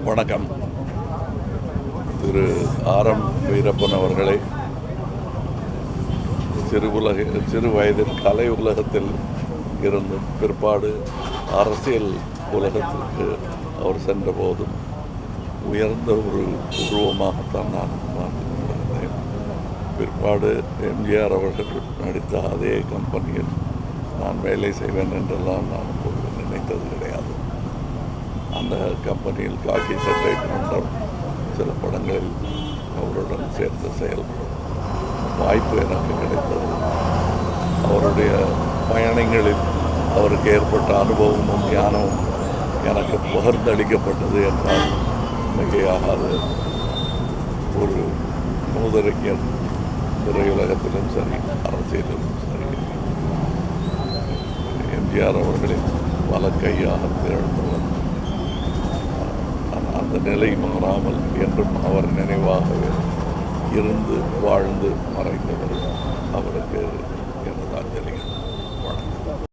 வணக்கம். திரு ஆர்.எம். வீரப்பன் அவர்களை சிறு வயதில் கலை உலகத்தில் இருந்தும் பிற்பாடு அரசியல் உலகத்திற்கு அவர் சென்றபோதும் உயர்ந்த ஒரு உருவமாகத்தான் நான் பார்த்து கொண்டிருந்தேன். பிற்பாடு எம்ஜிஆர் அவர்கள் நடித்த அதே கம்பெனியில் நான் வேலை செய்வேன் என்றெல்லாம் நான் நினைத்தது கிடையாது. அந்த கம்பெனியில் காக்கி சட்டை போன்ற சில படங்களில் அவருடன் சேர்ந்து செயல்படும் வாய்ப்பு எனக்கு கிடைத்தது. அவருடைய பயணங்களில் அவருக்கு ஏற்பட்ட அனுபவமும் ஞானமும் எனக்கு பகிர்ந்தளிக்கப்பட்டது என்றால் மிகையாகாது. ஒரு மூதறிஞர் திரையுலகத்திலும் சரி, அரசியலிலும் சரி, எம்ஜிஆர் அவர்களின் வலக்கையாக திகழ்ந்தவர். அந்த நிலை மாறாமல் என்றும் அவர் நினைவாகவே இருந்து வாழ்ந்து மறைந்தவர். அவருக்கு எனது அஞ்சலிகள்.